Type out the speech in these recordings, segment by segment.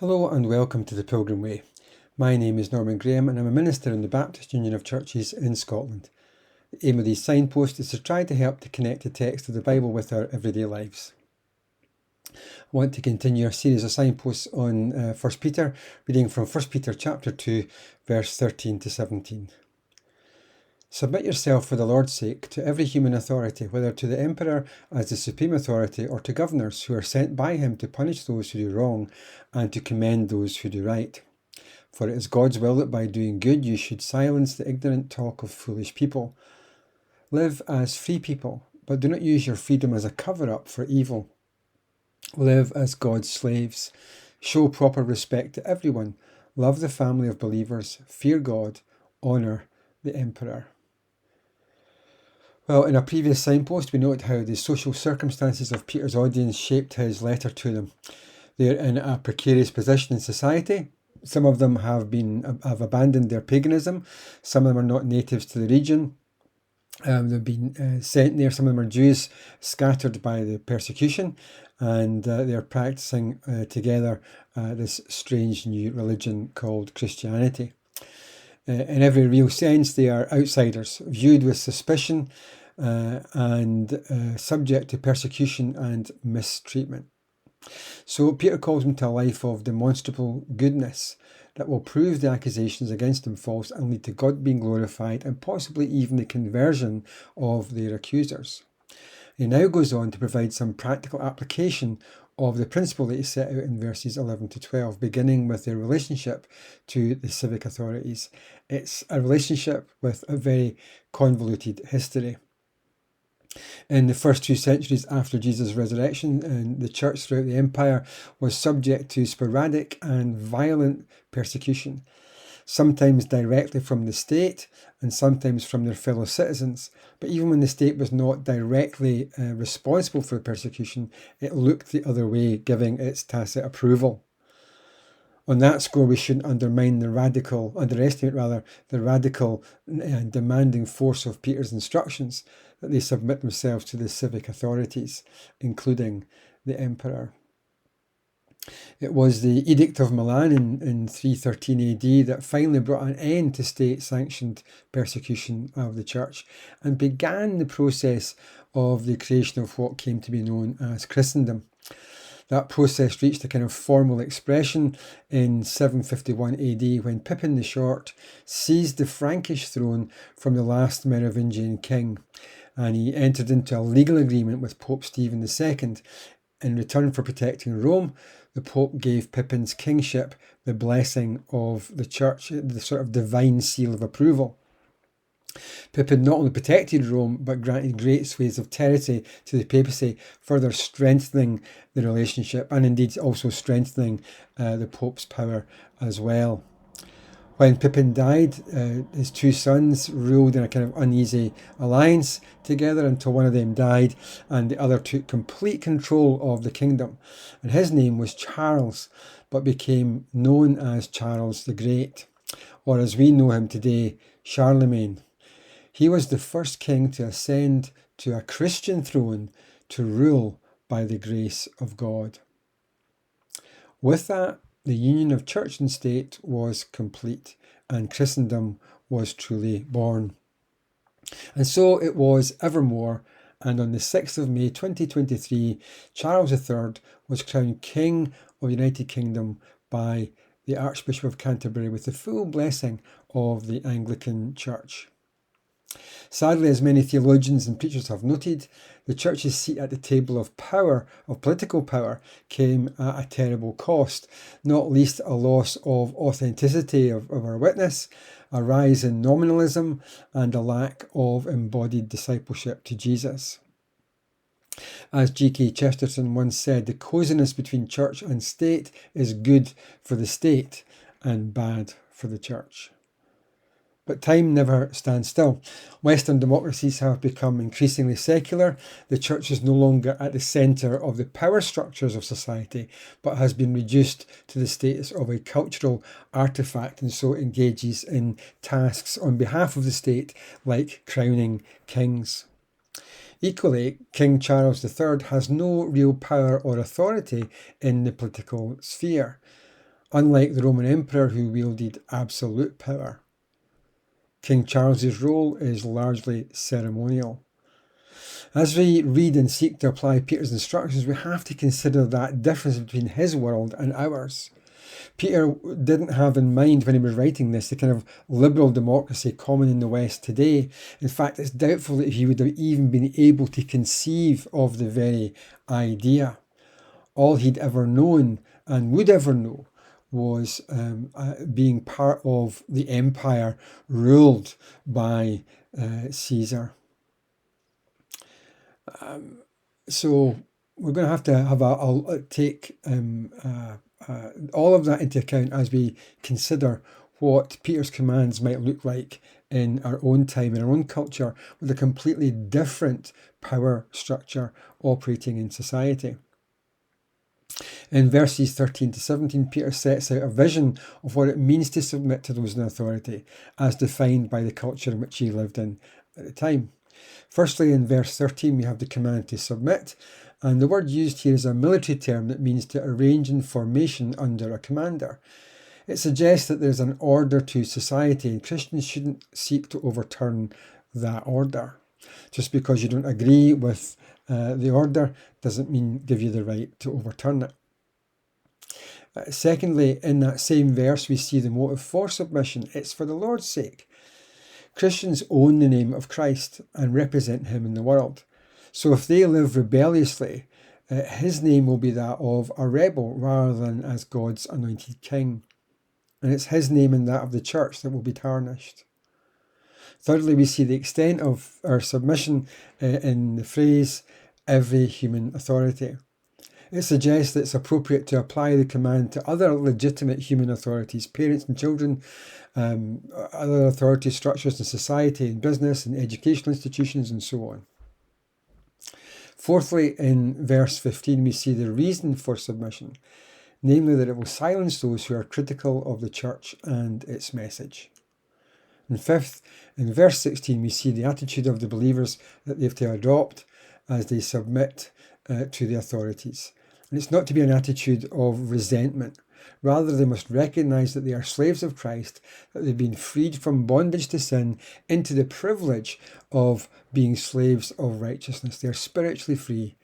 Hello and welcome to the Pilgrim Way. My name is Norman Graham and I'm a minister in the Baptist Union of Churches in Scotland. The aim of these signposts is to try to help to connect the text of the Bible with our everyday lives. I want to continue our series of signposts on 1 Peter, reading from 1 Peter chapter 2, verse 13 to 17. Submit yourself for the Lord's sake to every human authority, whether to the emperor as the supreme authority or to governors who are sent by him to punish those who do wrong and to commend those who do right. For it is God's will that by doing good you should silence the ignorant talk of foolish people. Live as free people, but do not use your freedom as a cover-up for evil. Live as God's slaves. Show proper respect to everyone. Love the family of believers. Fear God. Honour the emperor. Well, in a previous signpost, we noted how the social circumstances of Peter's audience shaped his letter to them. They're in a precarious position in society. Some of them have abandoned their paganism. Some of them are not natives to the region. They've been sent there. Some of them are Jews scattered by the persecution, and they're practicing together this strange new religion called Christianity. In every real sense, they are outsiders, viewed with suspicion and subject to persecution and mistreatment. So Peter calls them to a life of demonstrable goodness that will prove the accusations against them false and lead to God being glorified and possibly even the conversion of their accusers. He now goes on to provide some practical application of the principle that he set out in verses 11 to 12, beginning with their relationship to the civic authorities. It's a relationship with a very convoluted history. In the first 2 centuries after Jesus' resurrection, the church throughout the empire was subject to sporadic and violent persecution, sometimes directly from the state and sometimes from their fellow citizens. But even when the state was not directly responsible for the persecution, it looked the other way, giving its tacit approval. On that score, we shouldn't underestimate the radical and demanding force of Peter's instructions, that they submit themselves to the civic authorities, including the emperor. It was the Edict of Milan in 313 AD that finally brought an end to state-sanctioned persecution of the church and began the process of the creation of what came to be known as Christendom. That process reached a kind of formal expression in 751 AD when Pippin the Short seized the Frankish throne from the last Merovingian king, and he entered into a legal agreement with Pope Stephen II. In return for protecting Rome, the Pope gave Pippin's kingship the blessing of the church, the sort of divine seal of approval. Pippin not only protected Rome, but granted great swathes of territory to the papacy, further strengthening the relationship and indeed also strengthening the Pope's power as well. When Pippin died, his 2 sons ruled in a kind of uneasy alliance together until one of them died and the other took complete control of the kingdom. And his name was Charles, but became known as Charles the Great, or as we know him today, Charlemagne. He was the first king to ascend to a Christian throne to rule by the grace of God. With that, the union of church and state was complete, and Christendom was truly born. And so it was evermore, and on the 6th of May 2023, Charles III was crowned King of the United Kingdom by the Archbishop of Canterbury with the full blessing of the Anglican Church. Sadly, as many theologians and preachers have noted, the church's seat at the table of power, of political power, came at a terrible cost, not least a loss of authenticity of our witness, a rise in nominalism, and a lack of embodied discipleship to Jesus. As G.K. Chesterton once said, the coziness between church and state is good for the state and bad for the church. But time never stands still. Western democracies have become increasingly secular. The church is no longer at the centre of the power structures of society, but has been reduced to the status of a cultural artefact, and so engages in tasks on behalf of the state, like crowning kings. Equally, King Charles III has no real power or authority in the political sphere. Unlike the Roman emperor who wielded absolute power, King Charles's role is largely ceremonial. As we read and seek to apply Peter's instructions, we have to consider that difference between his world and ours. Peter didn't have in mind when he was writing this the kind of liberal democracy common in the West today. In fact, it's doubtful that he would have even been able to conceive of the very idea. All he'd ever known and would ever know was being part of the empire ruled by Caesar. So we're going to have take all of that into account as we consider what Peter's commands might look like in our own time, in our own culture, with a completely different power structure operating in society. In verses 13 to 17, Peter sets out a vision of what it means to submit to those in authority, as defined by the culture in which he lived in at the time. Firstly, in verse 13, we have the command to submit, and the word used here is a military term that means to arrange in formation under a commander. It suggests that there's an order to society, and Christians shouldn't seek to overturn that order. Just because you don't agree with the order doesn't mean give you the right to overturn it. Secondly, in that same verse, we see the motive for submission. It's for the Lord's sake. Christians own the name of Christ and represent him in the world. So if they live rebelliously, his name will be that of a rebel rather than as God's anointed king. And it's his name and that of the church that will be tarnished. Thirdly, we see the extent of our submission in the phrase, every human authority. It suggests that it's appropriate to apply the command to other legitimate human authorities, parents and children, other authority structures in society and business and educational institutions and so on. Fourthly, in verse 15, we see the reason for submission, namely that it will silence those who are critical of the church and its message. And fifth, in verse 16, we see the attitude of the believers that they have to adopt as they submit to the authorities. And it's not to be an attitude of resentment. Rather, they must recognize that they are slaves of Christ, that they've been freed from bondage to sin into the privilege of being slaves of righteousness. They are spiritually free.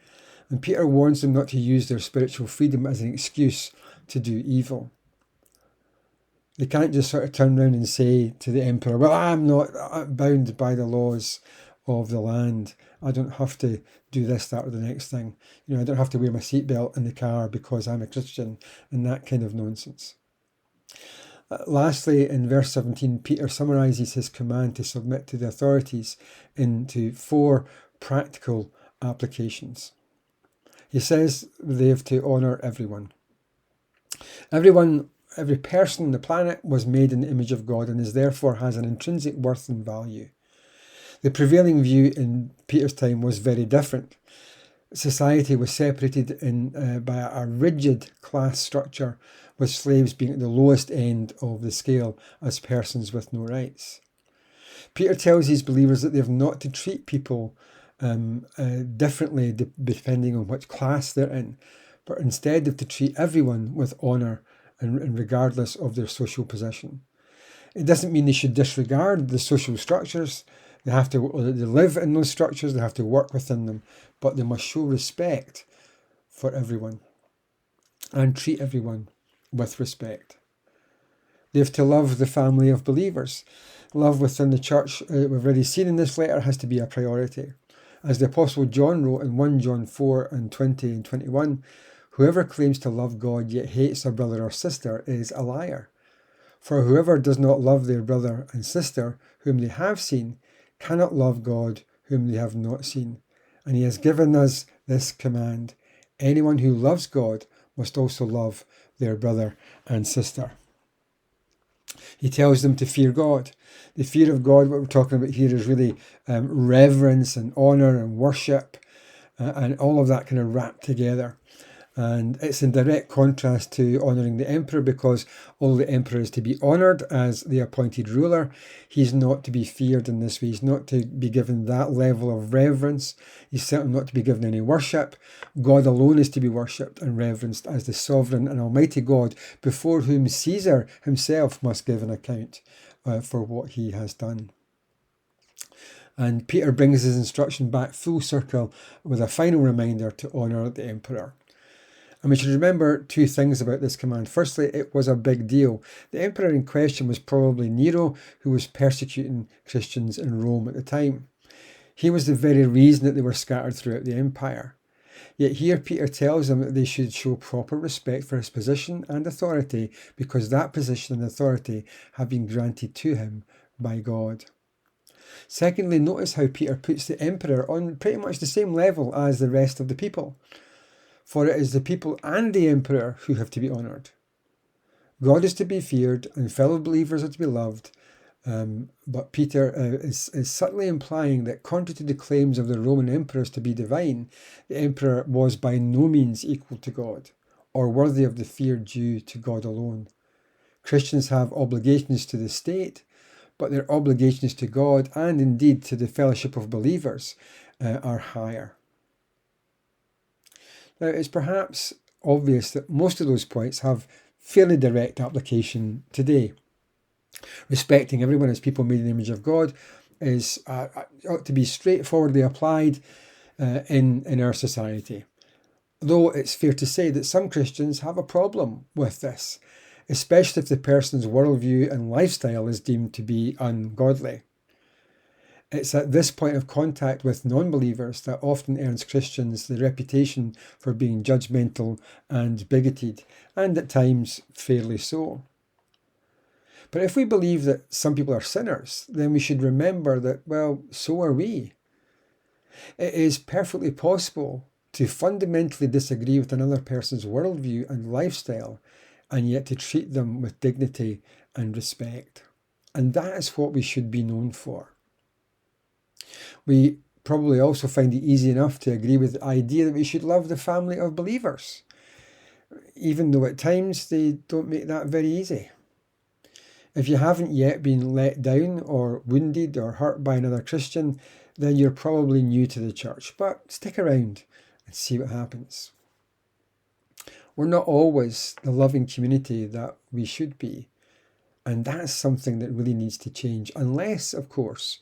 And Peter warns them not to use their spiritual freedom as an excuse to do evil. They can't just sort of turn around and say to the emperor, well, I'm not bound by the laws of the land. I don't have to do this, that, or the next thing. I don't have to wear my seatbelt in the car because I'm a Christian, and that kind of nonsense. Lastly, in verse 17, Peter summarizes his command to submit to the authorities into 4 practical applications. He says they have to honour everyone. Every person on the planet was made in the image of God and therefore has an intrinsic worth and value. The prevailing view in Peter's time was very different. Society was separated by a rigid class structure, with slaves being at the lowest end of the scale as persons with no rights. Peter tells his believers that they have not to treat people differently depending on which class they're in, but instead they have to treat everyone with honour and regardless of their social position. It doesn't mean they should disregard the social structures. They live in those structures, they have to work within them, but they must show respect for everyone and treat everyone with respect. They have to love the family of believers. Love within the church, we've already seen in this letter, has to be a priority. As the Apostle John wrote in 1 John 4 and 20 and 21, whoever claims to love God yet hates a brother or sister is a liar. For whoever does not love their brother and sister whom they have seen cannot love God whom they have not seen. And he has given us this command: anyone who loves God must also love their brother and sister. He tells them to fear God. The fear of God, what we're talking about here, is really reverence and honour and worship and all of that kind of wrapped together. And it's in direct contrast to honouring the emperor, because although the emperor is to be honoured as the appointed ruler, he's not to be feared in this way. He's not to be given that level of reverence. He's certainly not to be given any worship. God alone is to be worshipped and reverenced as the sovereign and almighty God, before whom Caesar himself must give an account for what he has done. And Peter brings his instruction back full circle with a final reminder to honour the emperor. And we should remember two things about this command. Firstly, it was a big deal. The emperor in question was probably Nero, who was persecuting Christians in Rome at the time. He was the very reason that they were scattered throughout the empire. Yet here Peter tells them that they should show proper respect for his position and authority, because that position and authority have been granted to him by God. Secondly, notice how Peter puts the emperor on pretty much the same level as the rest of the people. For it is the people and the emperor who have to be honoured. God is to be feared and fellow believers are to be loved. But Peter is subtly implying that, contrary to the claims of the Roman emperors to be divine, the emperor was by no means equal to God or worthy of the fear due to God alone. Christians have obligations to the state, but their obligations to God and indeed to the fellowship of believers are higher. Now, it's perhaps obvious that most of those points have fairly direct application today. Respecting everyone as people made in the image of God is ought to be straightforwardly applied in our society. Though it's fair to say that some Christians have a problem with this, especially if the person's worldview and lifestyle is deemed to be ungodly. It's at this point of contact with non-believers that often earns Christians the reputation for being judgmental and bigoted, and at times fairly so. But if we believe that some people are sinners, then we should remember that, well, so are we. It is perfectly possible to fundamentally disagree with another person's worldview and lifestyle, and yet to treat them with dignity and respect. And that is what we should be known for. We probably also find it easy enough to agree with the idea that we should love the family of believers, even though at times they don't make that very easy. If you haven't yet been let down or wounded or hurt by another Christian, then you're probably new to the church, but stick around and see what happens. We're not always the loving community that we should be, and that's something that really needs to change, unless, of course,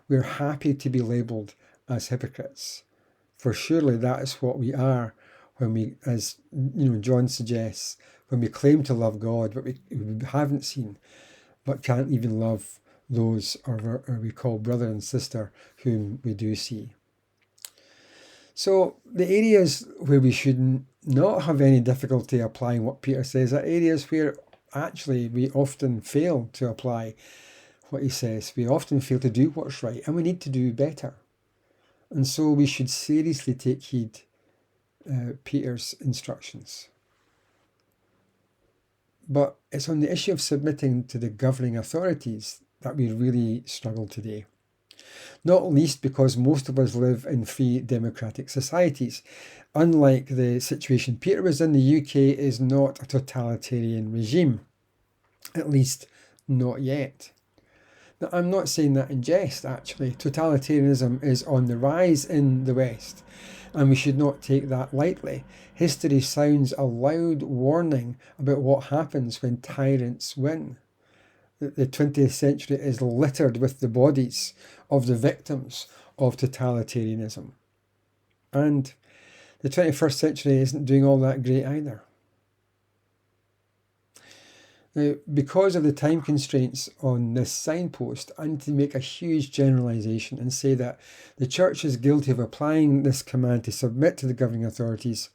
we're happy to be labelled as hypocrites. For surely that is what we are when we, as John suggests, when we claim to love God, but we haven't seen, but can't even love those or we call brother and sister whom we do see. So the areas where we should not have any difficulty applying what Peter says are areas where actually we often fail to apply what he says. We often fail to do what's right, and we need to do better. And so we should seriously take heed Peter's instructions. But it's on the issue of submitting to the governing authorities that we really struggle today. Not least because most of us live in free democratic societies. Unlike the situation Peter was in, the UK is not a totalitarian regime, at least not yet. Now, I'm not saying that in jest, actually. Totalitarianism is on the rise in the West, and we should not take that lightly. History sounds a loud warning about what happens when tyrants win. The 20th century is littered with the bodies of the victims of totalitarianism. And the 21st century isn't doing all that great either. Now, because of the time constraints on this signpost, I need to make a huge generalisation and say that the church is guilty of applying this command to submit to the governing authorities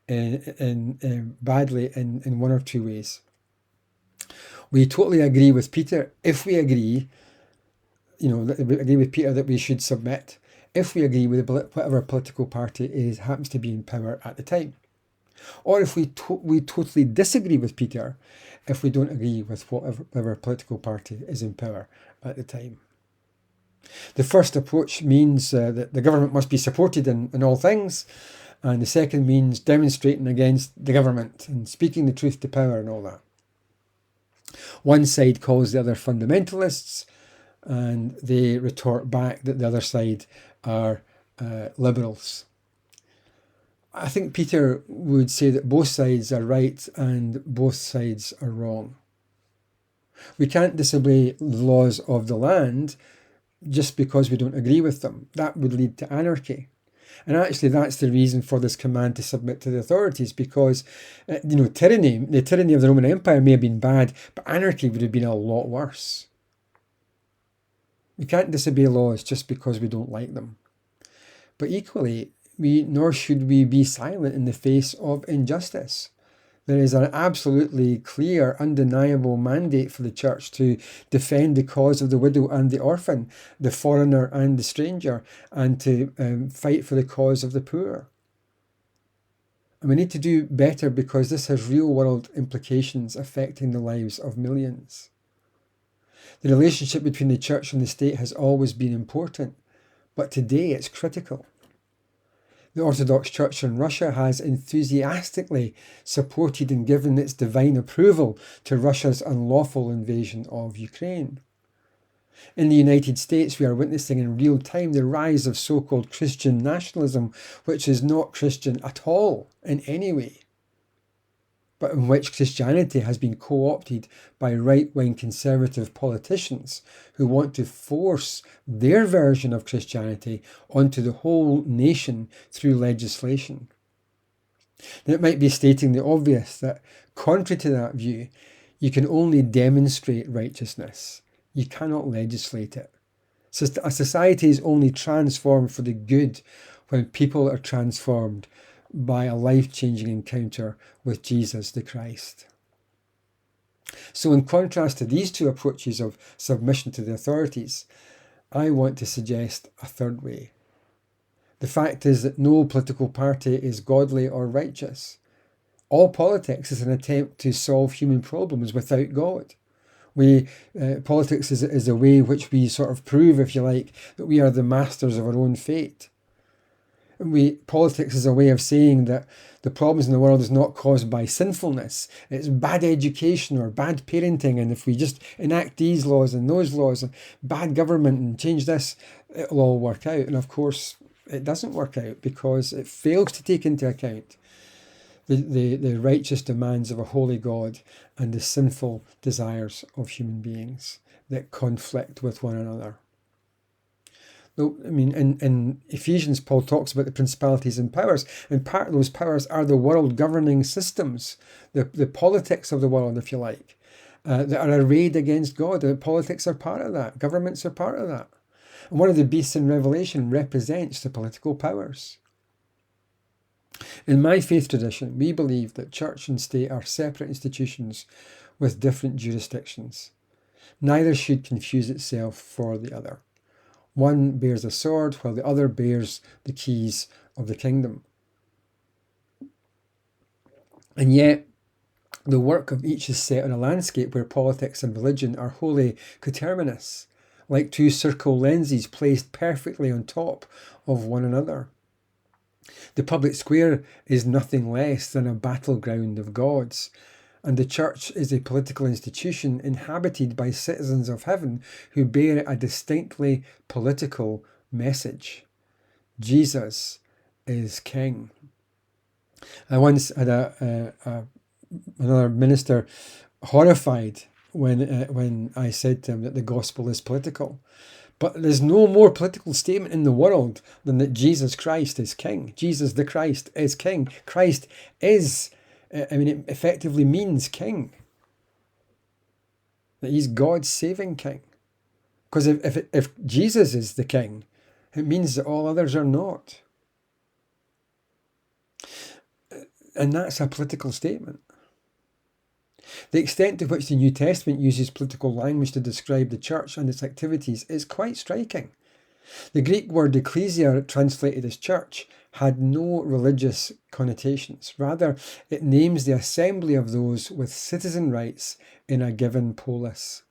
badly in one or two ways. We totally agree with Peter if we agree, we agree with Peter that we should submit, if we agree with whatever political party happens to be in power at the time. Or if we totally disagree with Peter, if we don't agree with whatever political party is in power at the time. The first approach means that the government must be supported in all things, And the second means demonstrating against the government and speaking the truth to power and all that. One side calls the other fundamentalists, and they retort back that the other side are liberals. I think Peter would say that both sides are right and both sides are wrong. We can't disobey the laws of the land just because we don't agree with them. That would lead to anarchy. And actually, that's the reason for this command to submit to the authorities, because, the tyranny of the Roman Empire may have been bad, but anarchy would have been a lot worse. We can't disobey laws just because we don't like them. But equally, nor should we be silent in the face of injustice. There is an absolutely clear, undeniable mandate for the church to defend the cause of the widow and the orphan, the foreigner and the stranger, and to fight for the cause of the poor. And we need to do better because this has real-world implications affecting the lives of millions. The relationship between the church and the state has always been important, but today it's critical. The Orthodox Church in Russia has enthusiastically supported and given its divine approval to Russia's unlawful invasion of Ukraine. In the United States, we are witnessing in real time the rise of so-called Christian nationalism, which is not Christian at all in any way, but in which Christianity has been co-opted by right-wing conservative politicians who want to force their version of Christianity onto the whole nation through legislation. Now, it might be stating the obvious that, contrary to that view, you can only demonstrate righteousness. You cannot legislate it. So a society is only transformed for the good when people are transformed by a life-changing encounter with Jesus the Christ. So in contrast to these two approaches of submission to the authorities, I want to suggest a third way. The fact is that no political party is godly or righteous. All politics is an attempt to solve human problems without God. Politics is a way which we sort of prove, if you like, that we are the masters of our own fate. Politics is a way of saying that the problems in the world is not caused by sinfulness. It's bad education or bad parenting, and if we just enact these laws and those laws and bad government and change this, it'll all work out. And of course, it doesn't work out because it fails to take into account the righteous demands of a holy God and the sinful desires of human beings that conflict with one another. I mean, in Ephesians, Paul talks about the principalities and powers, and part of those powers are the world governing systems, the politics of the world, if you like, that are arrayed against God. The politics are part of that. Governments are part of that. And one of the beasts in Revelation represents the political powers. In my faith tradition, we believe that church and state are separate institutions with different jurisdictions. Neither should confuse itself for the other. One bears a sword, while the other bears the keys of the kingdom. And yet, the work of each is set on a landscape where politics and religion are wholly coterminous, like two circle lenses placed perfectly on top of one another. The public square is nothing less than a battleground of gods, and the church is a political institution inhabited by citizens of heaven who bear a distinctly political message. Jesus is King. I once had another minister horrified when I said to him that the gospel is political. But there's no more political statement in the world than that Jesus Christ is King. Jesus the Christ is King. Christ is, it effectively means King. That he's God's saving King. Because if Jesus is the King, it means that all others are not. And that's a political statement. The extent to which the New Testament uses political language to describe the church and its activities is quite striking. The Greek word ecclesia, translated as church, had no religious connotations. Rather, it names the assembly of those with citizen rights in a given polis.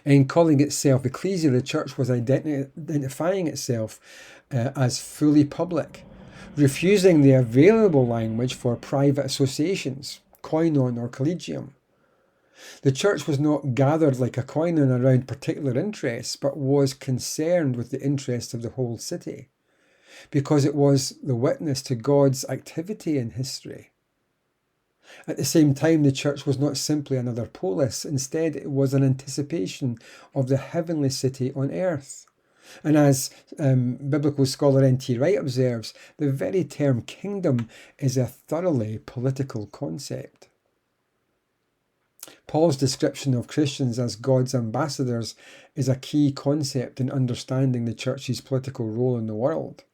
In calling itself ecclesia, the church was identifying itself as fully public, refusing the available language for private associations, koinon or collegium. The church was not gathered like a koinon around particular interests, but was concerned with the interests of the whole city, because it was the witness to God's activity in history. At the same time, the church was not simply another polis. Instead, it was an anticipation of the heavenly city on earth. And as biblical scholar N.T. Wright observes, the very term kingdom is a thoroughly political concept. Paul's description of Christians as God's ambassadors is a key concept in understanding the church's political role in the world.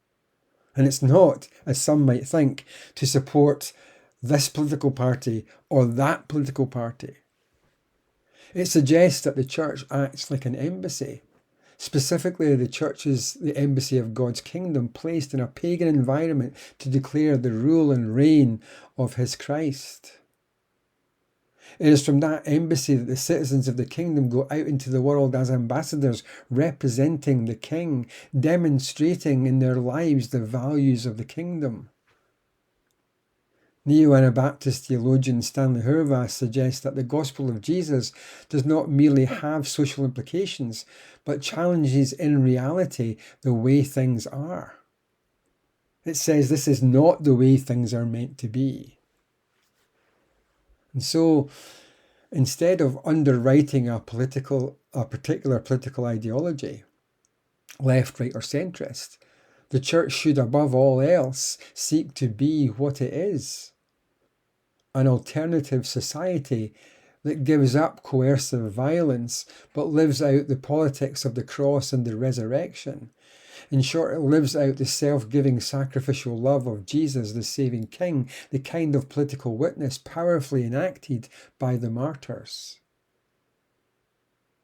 And it's not, as some might think, to support this political party or that political party. It suggests that the church acts like an embassy. Specifically, the church is the embassy of God's kingdom, placed in a pagan environment to declare the rule and reign of his Christ. It is from that embassy that the citizens of the kingdom go out into the world as ambassadors, representing the king, demonstrating in their lives the values of the kingdom. Neo-Anabaptist theologian Stanley Hurvath suggests that the gospel of Jesus does not merely have social implications, but challenges in reality the way things are. It says this is not the way things are meant to be. And so, instead of underwriting a particular political ideology, left, right, or centrist, the church should above all else seek to be what it is: an alternative society that gives up coercive violence but lives out the politics of the cross and the resurrection. In short, it lives out the self-giving sacrificial love of Jesus, the saving King, the kind of political witness powerfully enacted by the martyrs.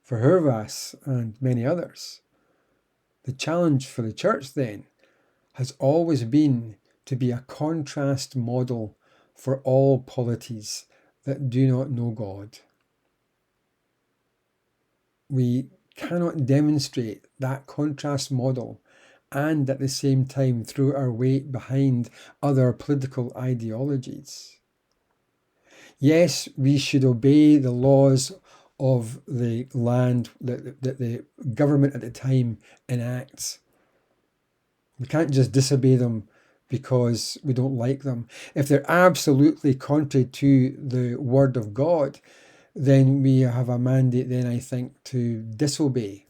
For Hurvath and many others, the challenge for the church then has always been to be a contrast model for all polities that do not know God. We cannot demonstrate that contrast model and at the same time throw our weight behind other political ideologies. Yes, we should obey the laws of the land that the government at the time enacts. We can't just disobey them because we don't like them. If they're absolutely contrary to the word of God, then we have a mandate then, I think, to disobey.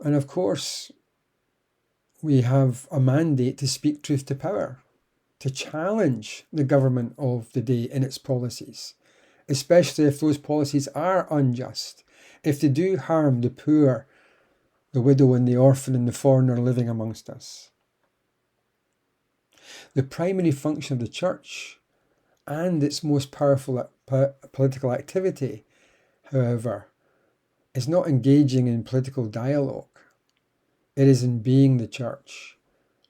And of course, we have a mandate to speak truth to power, to challenge the government of the day in its policies, especially if those policies are unjust, if they do harm the poor, the widow and the orphan and the foreigner living amongst us. The primary function of the church and its most powerful political activity, however, is not engaging in political dialogue. It is in being the church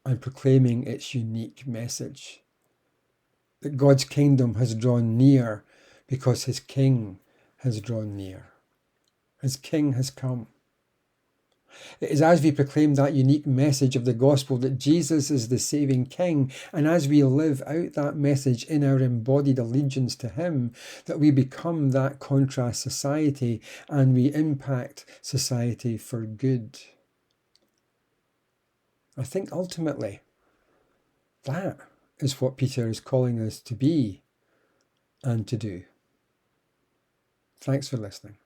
and proclaiming its unique message. That God's kingdom has drawn near because his King has drawn near. His King has come. It is as we proclaim that unique message of the gospel that Jesus is the saving King, and as we live out that message in our embodied allegiance to him, that we become that contrast society and we impact society for good. I think ultimately that is what Peter is calling us to be and to do. Thanks for listening.